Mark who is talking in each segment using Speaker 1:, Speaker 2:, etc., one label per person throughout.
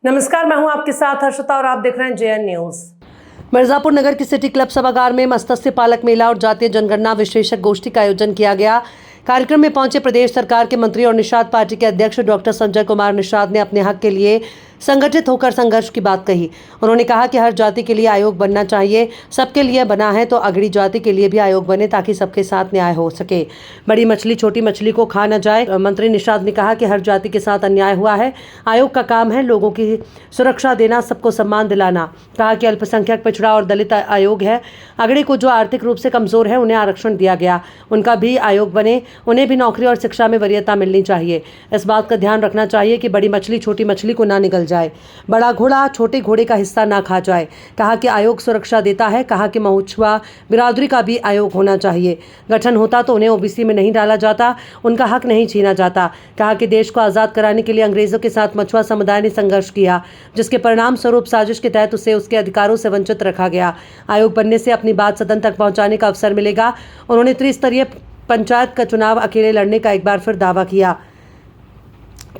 Speaker 1: नमस्कार, मैं हूं आपके साथ हर्षिता और आप देख रहे हैं जेएन न्यूज।
Speaker 2: मिर्जापुर नगर के सिटी क्लब सभागार में मत्स्य पालक मेला और जातीय जनगणना विशेषज्ञ गोष्ठी का आयोजन किया गया। कार्यक्रम में पहुंचे प्रदेश सरकार के मंत्री और निषाद पार्टी के अध्यक्ष डॉक्टर संजय कुमार निषाद ने अपने हक के लिए संगठित होकर संघर्ष की बात कही। उन्होंने कहा कि हर जाति के लिए आयोग बनना चाहिए, सबके लिए बना है तो अगड़ी जाति के लिए भी आयोग बने ताकि सबके साथ न्याय हो सके, बड़ी मछली छोटी मछली को खा न जाए। मंत्री निषाद ने कहा कि हर जाति के साथ अन्याय हुआ है, आयोग का काम है लोगों की सुरक्षा देना, सबको सम्मान दिलाना। कहा कि अल्पसंख्यक, पिछड़ा और दलित आयोग है, अगड़ी को जो आर्थिक रूप से कमजोर है उन्हें आरक्षण दिया गया, उनका भी आयोग बने, उन्हें भी नौकरी और शिक्षा में वरीयता मिलनी चाहिए। इस बात का ध्यान रखना चाहिए कि बड़ी मछली छोटी मछली को ना निगल जाए, बड़ा घोड़ा छोटे घोड़े का हिस्सा ना खा जाए। कहा कि आयोग सुरक्षा देता है। कहा कि महुआ बिरादरी का भी आयोग होना चाहिए, गठन होता तो उन्हें ओबीसी में नहीं डाला जाता, उनका हक नहीं छीना जाता। कहा कि देश को आज़ाद कराने के लिए अंग्रेजों के साथ मछुआ समुदाय ने संघर्ष किया, जिसके परिणाम स्वरूप साजिश के तहत उसे उसके अधिकारों से वंचित रखा गया। आयोग बनने से अपनी बात सदन तक पहुंचाने का अवसर मिलेगा। उन्होंने त्रिस्तरीय पंचायत का चुनाव अकेले लड़ने का एक बार फिर दावा किया।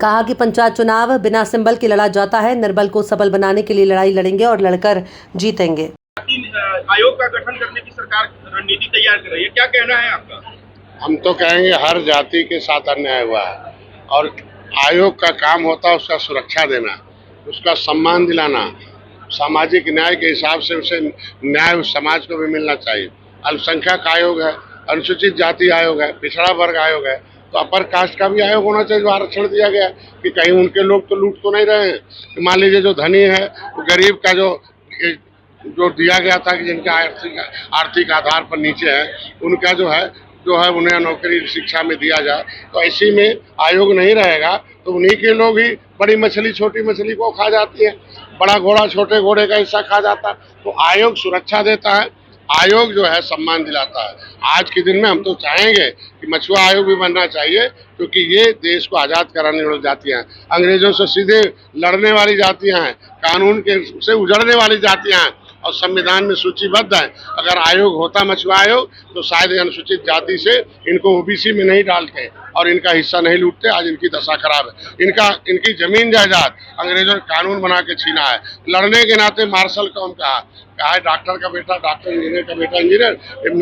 Speaker 2: कहा कि पंचायत चुनाव बिना सिंबल के लड़ा जाता है, निर्बल को सबल बनाने के लिए लड़ाई लड़ेंगे और लड़कर जीतेंगे।
Speaker 3: आयोग का गठन करने की सरकार रणनीति तैयार कर रही है, क्या कहना है आपका?
Speaker 4: हम तो कहेंगे हर जाति के साथ अन्याय हुआ है और आयोग का काम होता है उसका सुरक्षा देना, उसका सम्मान दिलाना, सामाजिक न्याय के हिसाब से उसे न्याय उस समाज को भी मिलना चाहिए। अल्पसंख्यक आयोग है, अनुसूचित जाति आयोग है, पिछड़ा वर्ग आयोग है, तो अपर कास्ट का भी आयोग होना चाहिए जो आरक्षण दिया गया है कि कहीं उनके लोग तो लूट तो नहीं रहे हैं। मान लीजिए जो धनी है वो गरीब का जो दिया गया था कि जिनका आर्थिक आधार पर नीचे है उनका जो है उन्हें नौकरी शिक्षा में दिया जाए, तो ऐसी में आयोग नहीं रहेगा तो उन्हीं के लोग ही बड़ी मछली छोटी मछली को खा जाती है, बड़ा घोड़ा छोटे घोड़े का हिस्सा खा जाता है। तो आयोग सुरक्षा देता है, आयोग जो है सम्मान दिलाता है। आज के दिन में हम तो चाहेंगे कि मछुआ आयोग भी बनना चाहिए, क्योंकि ये देश को आज़ाद कराने वाली जातियाँ हैं, अंग्रेजों से सीधे लड़ने वाली जातियाँ हैं, कानून के से उजड़ने वाली जातियाँ हैं और संविधान में सूचीबद्ध है। अगर आयोग होता मछुआ आयोग तो शायद अनुसूचित जाति से इनको ओबीसी में नहीं डालते और इनका हिस्सा नहीं लूटते। आज इनकी दशा खराब है, इनकी जमीन जायदाद अंग्रेजों ने कानून बना के छीना है। लड़ने के नाते मार्शल कौम कहा है, डॉक्टर का बेटा डॉक्टर, इंजीनियर का बेटा इंजीनियर,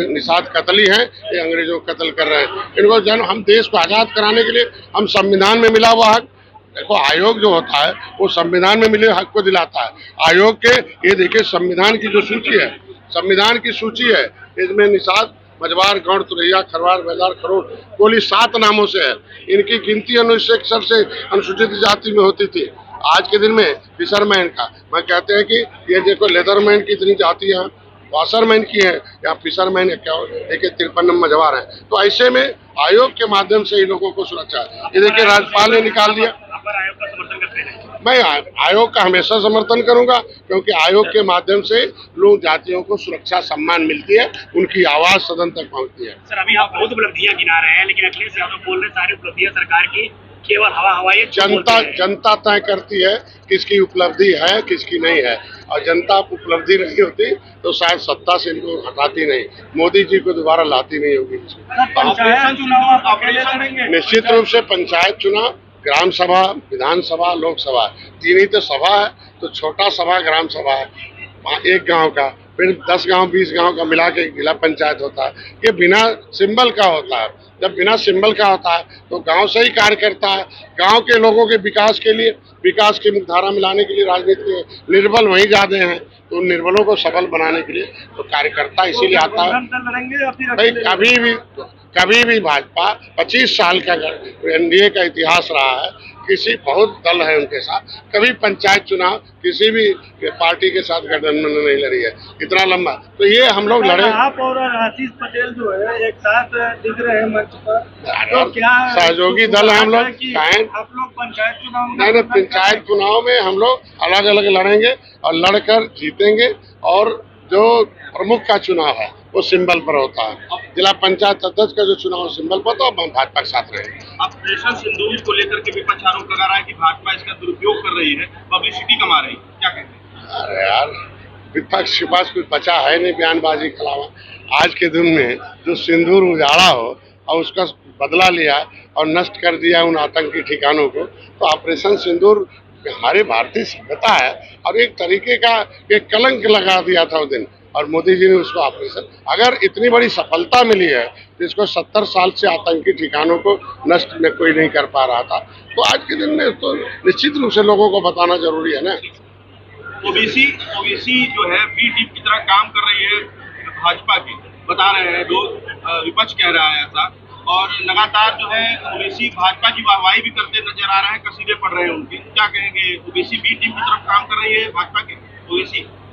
Speaker 4: निषाद कतली हैं, ये अंग्रेजों को कत्ल कर रहे हैं। इनको जन हम देश को आज़ाद कराने के लिए हम संविधान में मिला हुआ हक, देखो आयोग जो होता है वो संविधान में मिले हक को दिलाता है। आयोग के ये देखिए संविधान की जो सूची है, संविधान की सूची है, इसमें निषाद, मझवार, गौड़, तुरैया, खरवार, बेलार, खरोड़, कोली 7 नामों से है। इनकी गिनती 1961 से अनुसूचित जाति में होती थी। आज के दिन में फिशरमैन का मैं कहते हैं कि ये देखो लेदरमैन की इतनी जातियां, वॉशरमैन की है या फिशरमैन है, क्या 53 नंबर मझवार है। तो ऐसे में आयोग के माध्यम से इन लोगों को सुरक्षा है। ये देखिए राज्यपाल ने निकाल दिया।
Speaker 3: आयोग का समर्थन करते हैं?
Speaker 4: मैं आयोग का हमेशा समर्थन करूंगा, क्योंकि आयोग के माध्यम से लोग जातियों को सुरक्षा सम्मान मिलती है, उनकी आवाज सदन तक पहुंचती है।
Speaker 3: सर अभी आप बहुत उपलब्धियां गिना रहे हैं, लेकिन अखिलेश यादव बोल रहे सारी उपलब्धियां सरकार की केवल हवाई
Speaker 4: जनता तय करती है किसकी उपलब्धि है किसकी नहीं है, और जनता उपलब्धि नहीं होती तो शायद सत्ता से इनको हटाती नहीं, मोदी जी को दोबारा लाती नहीं होगी। निश्चित रूप से पंचायत चुनाव, ग्राम सभा, विधानसभा, लोकसभा, 3 ही तो सभा है, तो छोटा सभा ग्राम सभा है, एक गांव का, फिर 10 गांव 20 गांव का मिला के जिला पंचायत होता है। ये बिना सिंबल का होता है। जब बिना सिंबल का होता है तो गांव से ही कार्य करता है। गांव के लोगों के विकास के लिए, विकास की मुख्यधारा में लाने के लिए राजनीति के निर्बल वहीं ज्यादा हैं, तो उन निर्बलों को सबल बनाने के लिए तो कार्यकर्ता इसीलिए आता है। भाई कभी भी भाजपा 25 साल का एनडीए का इतिहास रहा है, किसी बहुत दल है उनके साथ, कभी पंचायत चुनाव किसी भी पार्टी के साथ गठबंधन नहीं लड़ी है इतना लंबा। तो ये हम लोग लड़े।
Speaker 5: आप और आशीष पटेल जो है एक साथ दिख रहे हैं मंच पर, तो क्या
Speaker 4: सहयोगी दल है हम लोग?
Speaker 5: आप लोग पंचायत चुनाव
Speaker 4: नहीं, पंचायत चुनाव में हम लोग अलग अलग लड़ेंगे और लड़कर जीतेंगे, और जो प्रमुख का चुनाव है वो सिंबल पर होता है। जिला पंचायत अध्यक्ष का जो चुनाव सिंबल पर, तो हम भाजपा के साथ रहेंगे।
Speaker 3: ऑपरेशन सिंदूर को लेकर के विपक्ष आरोप लगा रहा है कि भाजपा इसका दुरुपयोग कर रही है, पब्लिसिटी कमा रही है, क्या कहते हैं?
Speaker 4: अरे यार, विपक्ष के पास कुछ बचा है नहीं बयानबाजी के अलावा। आज के दिन में जो सिंदूर उजाड़ा हो और उसका बदला लिया और नष्ट कर दिया उन आतंकी ठिकानों को, तो ऑपरेशन सिंदूर ये हमारी भारतीय सभ्यता है और एक तरीके का एक कलंक लगा दिया था उस दिन, और मोदी जी ने उसको ऑपरेशन, अगर इतनी बड़ी सफलता मिली है तो इसको 70 साल से आतंकी ठिकानों को नष्ट में कोई नहीं कर पा रहा था, तो आज के दिन में तो निश्चित रूप से लोगों को बताना जरूरी है ना।
Speaker 3: ओबीसी जो है बी टीम की तरह काम कर रही है भाजपा की, बता रहे हैं लोग, विपक्ष कह रहा है ऐसा, और लगातार जो है ओबीसी भाजपा की वाहवाही भी करते नजर आ रहे हैं, कसीदे पढ़ रहे हैं उनके। क्या कहेंगे, ओबीसी बी टीम की तरफ काम कर रही है भाजपा की ओबीसी?